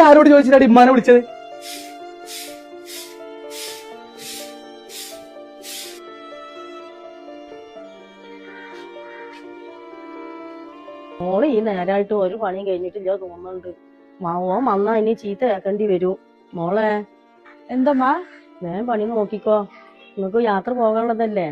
ആരോട് ചോദിച്ചിട്ടാണ് ഇമ്മാനെ വിളിച്ചത്? മോള് ഈ നേരായിട്ട് ഒരു പണിയും കഴിഞ്ഞിട്ടില്ല തോന്നുന്നുണ്ട്. ഓൻ വന്നാ ഇനി ചീത്ത കേൾക്കേണ്ടി വരൂ. മോളെ എന്തമ്മാ? ഞാൻ പണി നോക്കിക്കോ. നിങ്ങക്ക് യാത്ര പോകാനുള്ളതല്ലേ,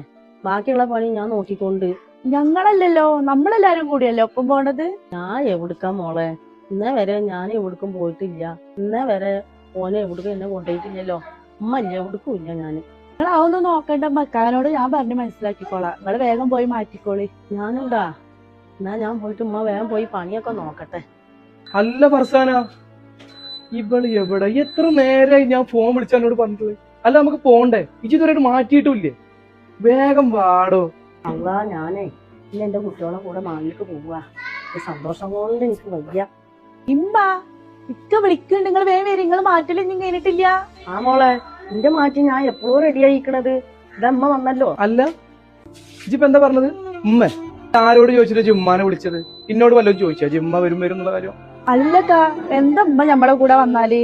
ബാക്കിയുള്ള പണി ഞാൻ നോക്കിക്കൊണ്ട്. ഞങ്ങളല്ലല്ലോ, നമ്മളെല്ലാരും കൂടിയല്ലേ ഒപ്പം പോണത്. ഞാൻ എവിടുക്കാ മോളെ? ഇന്നേ വരെ ഞാൻ എവിടുക്കും പോയിട്ടില്ല. ഇന്നേ വരെ ഓനെ എവിടുക്കും എന്നെ കൊണ്ടുപോയിട്ടില്ലല്ലോ. ഉമ്മ ഇല്ല, എവിടുക്കും ഇല്ല ഞാന്. നിങ്ങൾ അതൊന്നും നോക്കണ്ട, മക്കാനോട് ഞാൻ പറഞ്ഞ് മനസ്സിലാക്കിക്കോളാം. നിങ്ങള് വേഗം പോയി മാറ്റിക്കോളി. ഞാനുണ്ടാ? എന്നാ ഞാൻ പോയിട്ട് ഉമ്മ വേഗം പോയി പണിയൊക്കെ നോക്കട്ടെ. അല്ല ഫർസാന, ഇവള് എവിടെ? എത്ര നേരമായി ഞാൻ ഫോൺ വിളിച്ചോട് പറഞ്ഞിട്ട്? അല്ല നമുക്ക് പോണ്ടേ? ഇതുവരെ മാറ്റിയിട്ടില്ലേ? വേഗം വാടോ. അള്ളാ, ഞാനേ ഇന്ന് എന്റെ കുട്ടികളെ കൂടെ മാളിലേക്ക് പോവാ. സന്തോഷം കൊണ്ട് എനിക്ക് വയ്യ. ഇമ്മ ഇക്ക വിളിക്കുന്നുണ്ട്, നിങ്ങൾ വേഗം വരും. നിങ്ങൾ മാറ്റലൊന്നും കഴിഞ്ഞിട്ടില്ല. ആ മോളെ, എന്റെ മാറ്റി ഞാൻ എപ്പോഴും റെഡി ആയിക്കണത്. ഇതമ്മ വന്നല്ലോ. അല്ല ഇജിപ്പ എന്താ പറഞ്ഞത്? ഉമ്മ ആരോട് ചോദിച്ചിട്ട് ഉമ്മാനെ വിളിച്ചത്? എന്നോട് വല്ലതും ചോദിച്ചാ ജിമ്മ വരും എന്നുള്ള കാര്യം? അല്ലക്കാ, എന്താ ഉമ്മ ഞമ്മടെ കൂടെ വന്നാല്?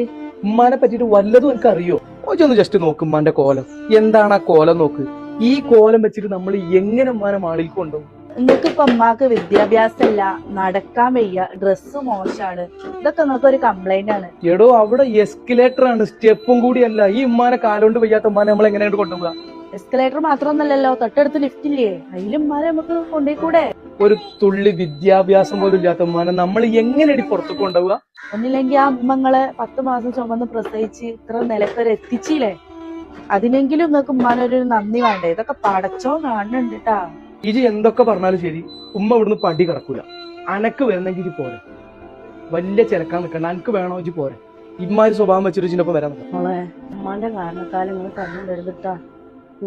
ഉമ്മാനെ പറ്റിട്ട് വല്ലതും എനിക്ക് അറിയോ? ഒന്ന് ജസ്റ്റ് നോക്ക് ഉമ്മാന്റെ കോലം. എന്താണ് ആ കോലം നോക്ക്. ഈ കോലം വെച്ചിട്ട് നമ്മൾ എങ്ങനെ ഉമ്മാനെ മാളിലേക്ക് കൊണ്ടുപോകും? നിങ്ങൾക്ക് ഇപ്പൊ ഉമ്മാക്ക് വിദ്യാഭ്യാസമില്ല, നടക്കാൻ വയ്യ, ഡ്രസ്സ് മോശാണ്, ഇതൊക്കെ നിങ്ങൾക്ക് ഒരു കംപ്ലൈന്റ് ആണ്. എടോ, അവിടെ എസ്കലേറ്റർ ആണ്, സ്റ്റെപ്പും കൂടിയല്ല. ഈ ഉമ്മാനെ കാലോണ്ട് വയ്യാത്ത ഉമ്മാനെ നമ്മൾ എങ്ങനെയാണ് കൊണ്ടുപോകുക? എസ്കലേറ്റർ മാത്രമൊന്നല്ലല്ലോ, തൊട്ടടുത്ത് ലിഫ്റ്റ് ഇല്ലേ, അതിലും ഉമ്മാരെ നമുക്ക് കൊണ്ടുപോയിക്കൂടെ? ഒരു തുള്ളി വിദ്യാഭ്യാസം പോലും ഇല്ലാത്ത ഉമ്മാനെ നമ്മൾ എങ്ങനെയാണ് പുറത്തു കൊണ്ടുപോവുക? ഒന്നില്ലെങ്കിൽ ആ ഉമ്മങ്ങളെ 10 മാസം ചുമന്ന് പ്രസവിച്ച് ഇത്ര നിലക്കൊരു എത്തിച്ചില്ലേ, അതിനെങ്കിലും നിങ്ങൾക്ക് ഉമ്മാനൊരു നന്ദി വേണ്ടേ? ഇതൊക്കെ പടച്ചോ കാണുന്നുണ്ട് ട്ടാ. ഇജി എന്തൊക്കെ പറഞ്ഞാലും ശരി, ഉമ്മ ഇവിടുന്ന് പടി കിടക്കൂല. അനക്ക് വരുന്നെങ്കിൽ ഇജി പോരെ. വലിയ ചിലക്കാൻ നിൽക്കണ്ട. അനക്ക് വേണോ ഇജി പോരെ. ഇമ്മാര് സ്വഭാവം വെച്ചിട്ട് ഇജിനൊപ്പം വരാൻ നിൽക്കാം. മോളെ, ഉമ്മാന്റെ കാരണക്കാലം നിങ്ങൾ പറഞ്ഞുകൊണ്ടിരുന്നിട്ടാ.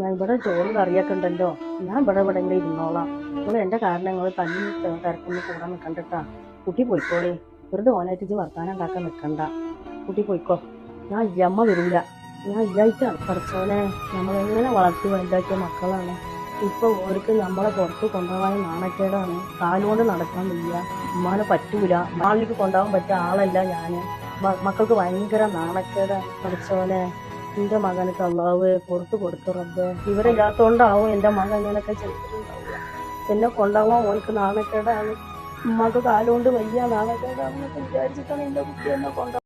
ഞാൻ ഇവിടെ ചോറ് കറിയൊക്കെ ഉണ്ടല്ലോ, ഞാൻ ഇവിടെ എവിടെയെങ്കിലും ഇരുന്നോളാം. നിങ്ങൾ എന്റെ കാരണങ്ങൾ തല്ലി തിരക്കൊന്ന് കൂടാൻ നിൽക്കണ്ടട്ടാ. കുട്ടി പോയിക്കോളേ, വെറുതെ ഓനായിട്ട് വർത്താനം ഉണ്ടാക്കാൻ നിൽക്കണ്ട. കുട്ടി പോയിക്കോ. ഞാൻ അമ്മ വരില്ല. ഞാൻ ഇല്ലായിട്ടാണ് പഠിച്ചോനെ. നമ്മളെങ്ങനെ വളർത്തി വലുതാക്കിയ മക്കളാണ്. ഇപ്പൊ ഓർക്ക് നമ്മളെ പുറത്ത് കൊണ്ടുപോകാൻ നാണക്കേടാണ്. കാലുകൊണ്ട് നടക്കാൻ വയ്യ. ഉമ്മാനെ പറ്റൂല. നാളിലേക്ക് കൊണ്ടുപോകാൻ പറ്റിയ ആളല്ല ഞാന്. മക്കൾക്ക് ഭയങ്കര നാണക്കേടാണ് പഠിച്ചോനെ. എന്റെ മകനക്ക് അള്ളാഹ് പുറത്ത് കൊടുത്തു റബ്ബേ. ഇവരില്ലാത്തോണ്ടാവും എന്റെ മകൻ ഇങ്ങനൊക്കെ ചെയ്തിട്ടുണ്ടാവുക. എന്നെ കൊണ്ടാവാൻ ഓനക്ക് നാണക്കേടാണ്. ഉമ്മക്ക് കാലുകൊണ്ട് വയ്യ, നാണക്കേടാണെന്നൊക്കെ വിചാരിച്ചിട്ടാണ് എന്റെ കുട്ടി എന്നെ കൊണ്ടുപോകുന്നത്.